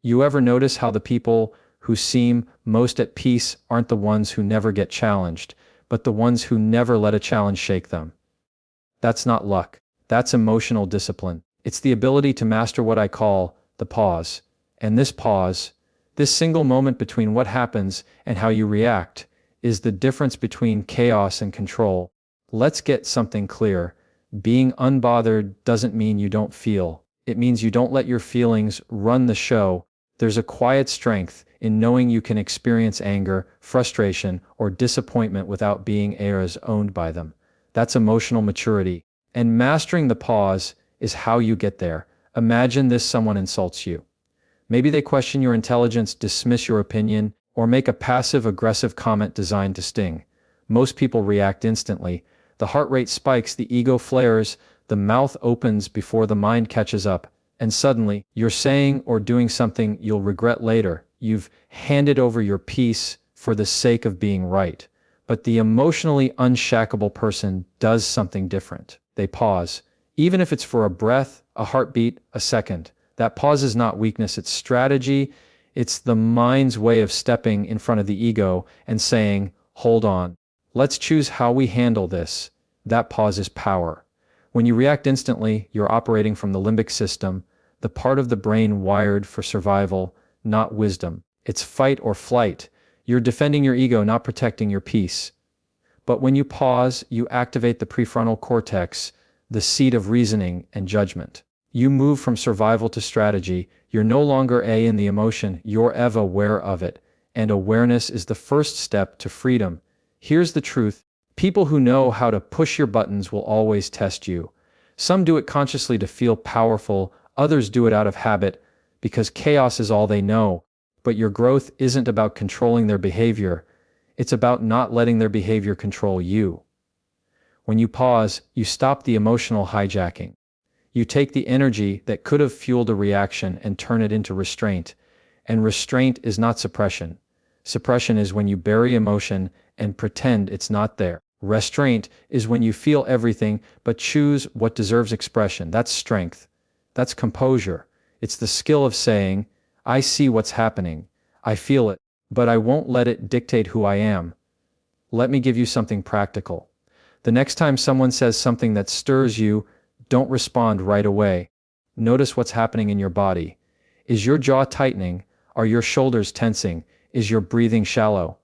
You ever notice how the people who seem most at peace aren't the ones who never get challenged, but the ones who never let a challenge shake them? That's not luck. That's emotional discipline. It's the ability to master what I call the pause. And this pause, this single moment between what happens and how you react, is the difference between chaos and control. Let's get something clear. Being unbothered doesn't mean you don't feel. It means you don't let your feelings run the show. There's a quiet strength in knowing you can experience anger, frustration, or disappointment without being owned by them. That's emotional maturity. And mastering the pause is how you get there. Imagine this: someone insults you. Maybe they question your intelligence, dismiss your opinion, or make a passive-aggressive comment designed to sting. Most people react instantly. The heart rate spikes, the ego flares, the mouth opens before the mind catches up, and suddenly, you're saying or doing something you'll regret later. You've handed over your peace for the sake of being right. But the emotionally unshakable person does something different. They pause. Even if it's for a breath, a heartbeat, a second. That pause is not weakness, it's strategy. It's the mind's way of stepping in front of the ego and saying, hold on. Let's choose how we handle this. That pause is power. When you react instantly, you're operating from the limbic system, the part of the brain wired for survival, not wisdom. It's fight or flight. You're defending your ego, not protecting your peace. But when you pause, you activate the prefrontal cortex, the seat of reasoning and judgment. You move from survival to strategy. You're no longer in the emotion, you're aware of it. And awareness is the first step to freedom. Here's the truth. People who know how to push your buttons will always test you. Some do it consciously to feel powerful, others do it out of habit, because chaos is all they know. But your growth isn't about controlling their behavior. It's about not letting their behavior control you. When you pause, you stop the emotional hijacking. You take the energy that could have fueled a reaction and turn it into restraint. And restraint is not suppression. Suppression is when you bury emotion and pretend it's not there. Restraint is when you feel everything but choose what deserves expression. That's strength. That's composure. It's the skill of saying, I see what's happening. I feel it, but I won't let it dictate who I am. Let me give you something practical. The next time someone says something that stirs you, don't respond right away. Notice what's happening in your body. Is your jaw tightening? Are your shoulders tensing? Is your breathing shallow?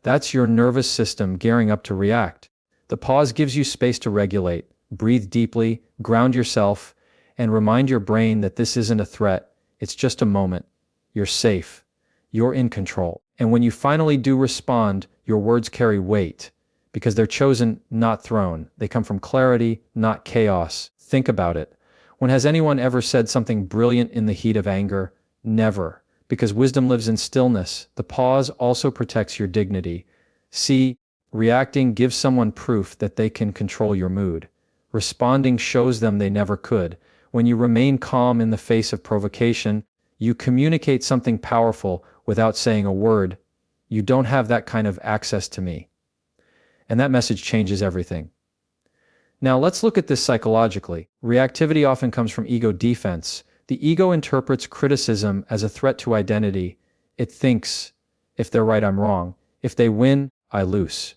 That's your nervous system gearing up to react. The pause gives you space to regulate. Breathe deeply, ground yourself, and remind your brain that this isn't a threat. It's just a moment. You're safe. You're in control. And when you finally do respond, your words carry weight, because they're chosen, not thrown. They come from clarity, not chaos. Think about it. When has anyone ever said something brilliant in the heat of anger? Never. Because wisdom lives in stillness. The pause also protects your dignity. See, reacting gives someone proof that they can control your mood. Responding shows them they never could. When you remain calm in the face of provocation, you communicate something powerful without saying a word. You don't have that kind of access to me. And that message changes everything. Now let's look at this psychologically. Reactivity often comes from ego defense. The ego interprets criticism as a threat to identity. It thinks, if they're right, I'm wrong. If they win, I lose.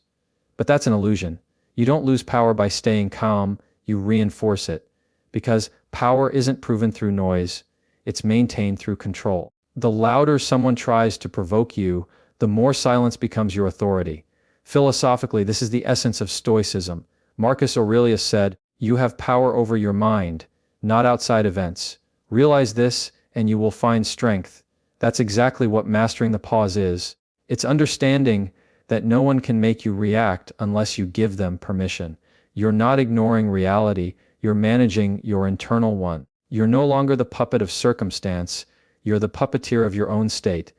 But that's an illusion. You don't lose power by staying calm, you reinforce it. Because power isn't proven through noise, it's maintained through control. The louder someone tries to provoke you, the more silence becomes your authority. Philosophically, this is the essence of Stoicism. Marcus Aurelius said, you have power over your mind, not outside events. Realize this, and you will find strength. That's exactly what mastering the pause is. It's understanding that no one can make you react unless you give them permission. You're not ignoring reality, you're managing your internal one. You're no longer the puppet of circumstance, you're the puppeteer of your own state.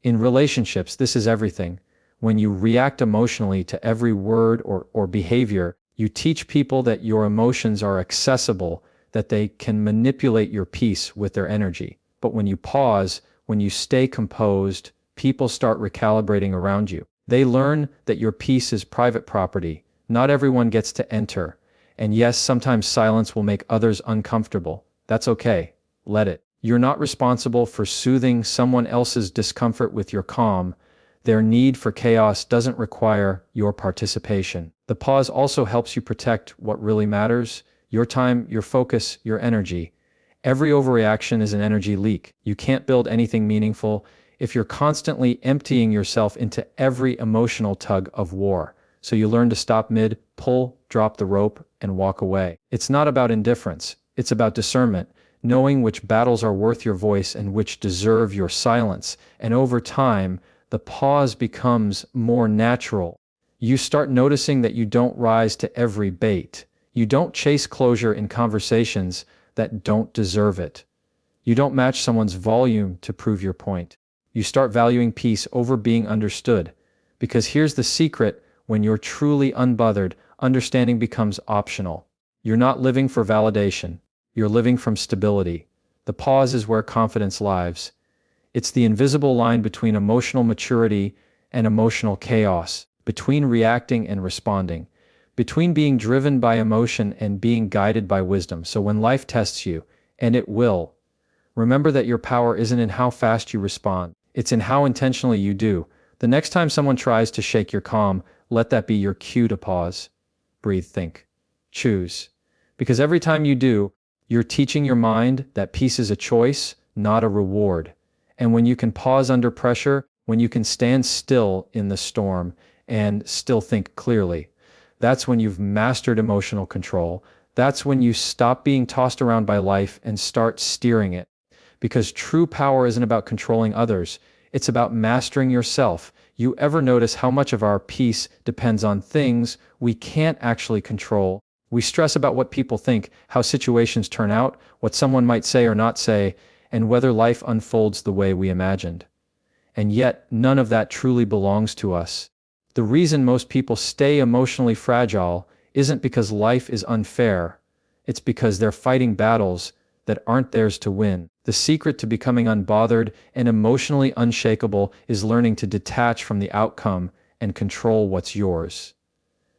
In relationships, this is everything. When you react emotionally to every word or behavior, you teach people that your emotions are accessible, that they can manipulate your peace with their energy. But when you pause, when you stay composed, people start recalibrating around you. They learn that your peace is private property. Not everyone gets to enter. And yes, sometimes silence will make others uncomfortable. That's okay. Let it. You're not responsible for soothing someone else's discomfort with your calm. Their need for chaos doesn't require your participation. The pause also helps you protect what really matters: your time, your focus, your energy. Every overreaction is an energy leak. You can't build anything meaningful if you're constantly emptying yourself into every emotional tug of war. So you learn to stop mid, pull, drop the rope, and walk away. It's not about indifference. It's about discernment, knowing which battles are worth your voice and which deserve your silence. And over time, the pause becomes more natural. You start noticing that you don't rise to every bait. You don't chase closure in conversations that don't deserve it. You don't match someone's volume to prove your point. You start valuing peace over being understood. Because here's the secret: when you're truly unbothered, understanding becomes optional. You're not living for validation. You're living from stability. The pause is where confidence lives. It's the invisible line between emotional maturity and emotional chaos, between reacting and responding, between being driven by emotion and being guided by wisdom. So when life tests you, and it will, remember that your power isn't in how fast you respond. It's in how intentionally you do. The next time someone tries to shake your calm, let that be your cue to pause. Breathe, think, choose. Because every time you do, you're teaching your mind that peace is a choice, not a reward. And when you can pause under pressure, when you can stand still in the storm and still think clearly, that's when you've mastered emotional control. That's when you stop being tossed around by life and start steering it. Because true power isn't about controlling others, it's about mastering yourself. You ever notice how much of our peace depends on things we can't actually control? We stress about what people think, how situations turn out, what someone might say or not say, and whether life unfolds the way we imagined. And yet, none of that truly belongs to us. The reason most people stay emotionally fragile isn't because life is unfair. It's because they're fighting battles that aren't theirs to win. The secret to becoming unbothered and emotionally unshakable is learning to detach from the outcome and control what's yours.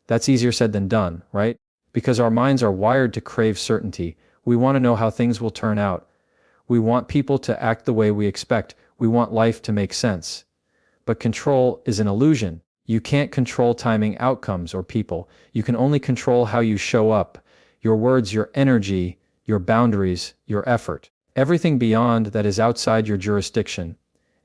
That's easier said than done, right? Because our minds are wired to crave certainty. We want to know how things will turn out. We want people to act the way we expect. We want life to make sense. But control is an illusion. You can't control timing, outcomes, or people. You can only control how you show up. Your words, your energy, your boundaries, your effort. Everything beyond that is outside your jurisdiction.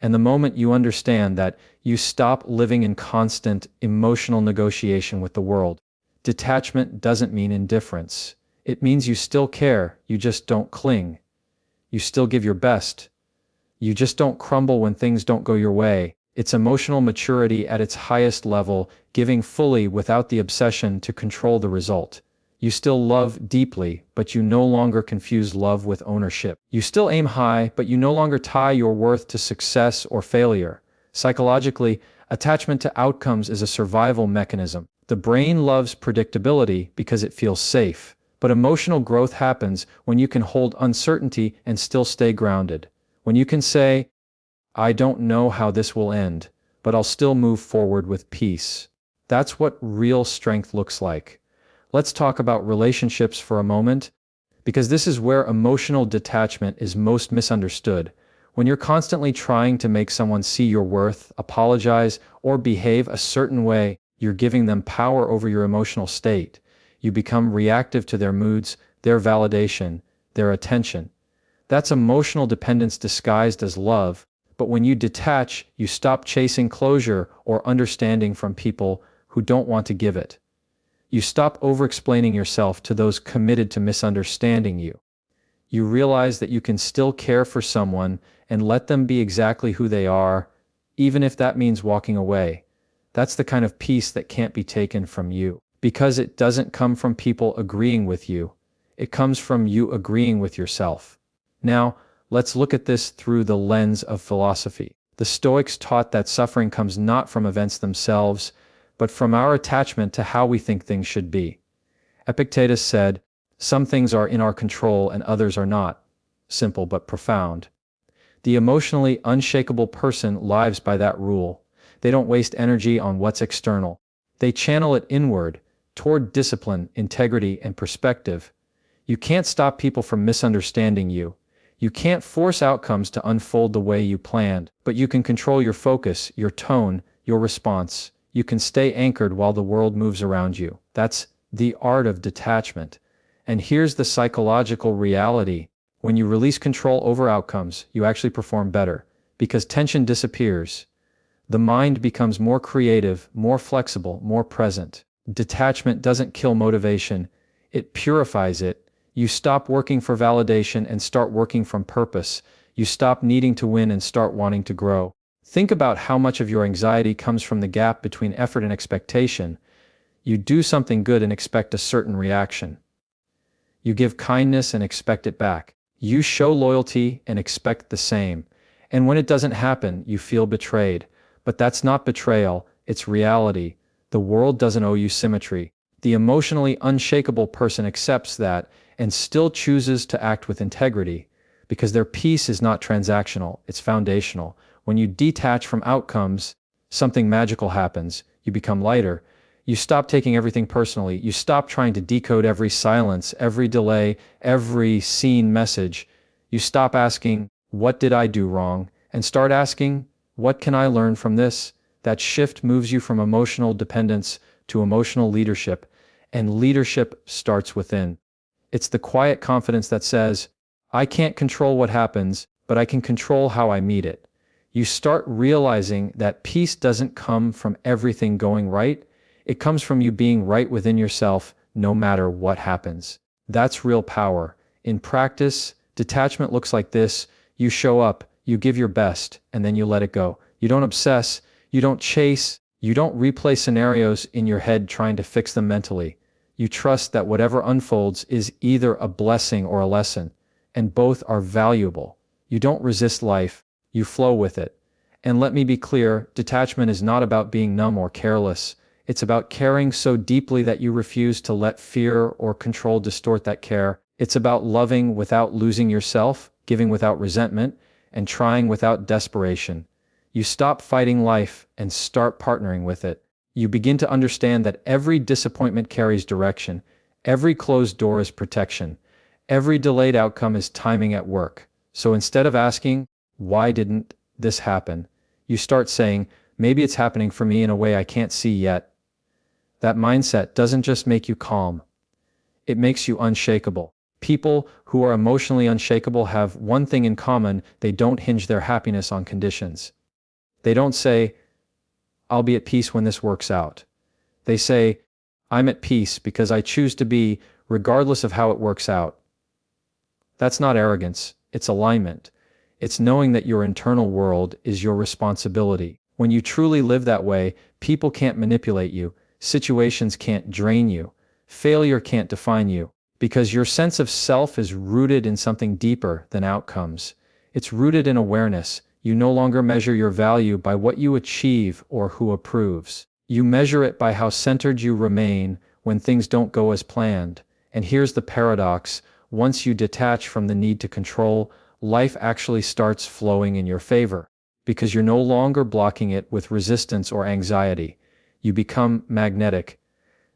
And the moment you understand that, you stop living in constant emotional negotiation with the world. Detachment doesn't mean indifference. It means you still care, you just don't cling. You still give your best. You just don't crumble when things don't go your way. It's emotional maturity at its highest level, giving fully without the obsession to control the result. You still love deeply, but you no longer confuse love with ownership. You still aim high, but you no longer tie your worth to success or failure. Psychologically, attachment to outcomes is a survival mechanism. The brain loves predictability because it feels safe. But emotional growth happens when you can hold uncertainty and still stay grounded. When you can say, I don't know how this will end, but I'll still move forward with peace. That's what real strength looks like. Let's talk about relationships for a moment, because this is where emotional detachment is most misunderstood. When you're constantly trying to make someone see your worth, apologize, or behave a certain way, you're giving them power over your emotional state. You become reactive to their moods, their validation, their attention. That's emotional dependence disguised as love, but when you detach, you stop chasing closure or understanding from people who don't want to give it. You stop over-explaining yourself to those committed to misunderstanding you. You realize that you can still care for someone and let them be exactly who they are, even if that means walking away. That's the kind of peace that can't be taken from you. Because it doesn't come from people agreeing with you. It comes from you agreeing with yourself. Now, let's look at this through the lens of philosophy. The Stoics taught that suffering comes not from events themselves, but from our attachment to how we think things should be. Epictetus said, some things are in our control and others are not. Simple but profound. The emotionally unshakable person lives by that rule. They don't waste energy on what's external. They channel it inward, toward discipline, integrity, and perspective. You can't stop people from misunderstanding you. You can't force outcomes to unfold the way you planned, but you can control your focus, your tone, your response. You can stay anchored while the world moves around you. That's the art of detachment. And here's the psychological reality. When you release control over outcomes, you actually perform better, because tension disappears. The mind becomes more creative, more flexible, more present. Detachment doesn't kill motivation, it purifies it. You stop working for validation and start working from purpose. You stop needing to win and start wanting to grow. Think about how much of your anxiety comes from the gap between effort and expectation. You do something good and expect a certain reaction. You give kindness and expect it back. You show loyalty and expect the same. And when it doesn't happen, you feel betrayed. But that's not betrayal, it's reality. The world doesn't owe you symmetry. The emotionally unshakable person accepts that and still chooses to act with integrity, because their peace is not transactional, it's foundational. When you detach from outcomes, something magical happens. You become lighter. You stop taking everything personally. You stop trying to decode every silence, every delay, every seen message. You stop asking, "What did I do wrong?" and start asking, "What can I learn from this?" That shift moves you from emotional dependence to emotional leadership, and leadership starts within. It's the quiet confidence that says, "I can't control what happens, but I can control how I meet it." You start realizing that peace doesn't come from everything going right. It comes from you being right within yourself, no matter what happens. That's real power. In practice, detachment looks like this. You show up, you give your best, and then you let it go. You don't obsess, you don't chase, you don't replay scenarios in your head trying to fix them mentally. You trust that whatever unfolds is either a blessing or a lesson, and both are valuable. You don't resist life, you flow with it. And let me be clear, detachment is not about being numb or careless. It's about caring so deeply that you refuse to let fear or control distort that care. It's about loving without losing yourself, giving without resentment, and trying without desperation. You stop fighting life and start partnering with it. You begin to understand that every disappointment carries direction, every closed door is protection, every delayed outcome is timing at work. So instead of asking, "Why didn't this happen?" you start saying, "Maybe it's happening for me in a way I can't see yet." That mindset doesn't just make you calm, it makes you unshakable. People who are emotionally unshakable have one thing in common: they don't hinge their happiness on conditions. They don't say, "I'll be at peace when this works out." They say, "I'm at peace because I choose to be, regardless of how it works out." That's not arrogance, it's alignment. It's knowing that your internal world is your responsibility. When you truly live that way, people can't manipulate you, situations can't drain you, failure can't define you, because your sense of self is rooted in something deeper than outcomes. It's rooted in awareness. You no longer measure your value by what you achieve or who approves. You measure it by how centered you remain when things don't go as planned. And here's the paradox: once you detach from the need to control, life actually starts flowing in your favor, because you're no longer blocking it with resistance or anxiety. You become magnetic,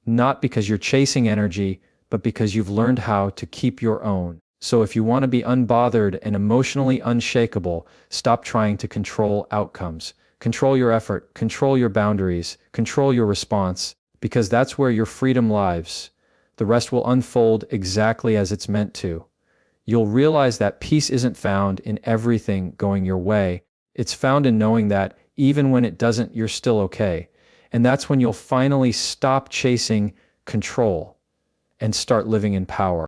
not because you're chasing energy, but because you've learned how to keep your own. So if you want to be unbothered and emotionally unshakable, stop trying to control outcomes. Control your effort, control your boundaries, control your response, because that's where your freedom lies. The rest will unfold exactly as it's meant to. You'll realize that peace isn't found in everything going your way. It's found in knowing that, even when it doesn't, you're still okay. And that's when you'll finally stop chasing control and start living in power.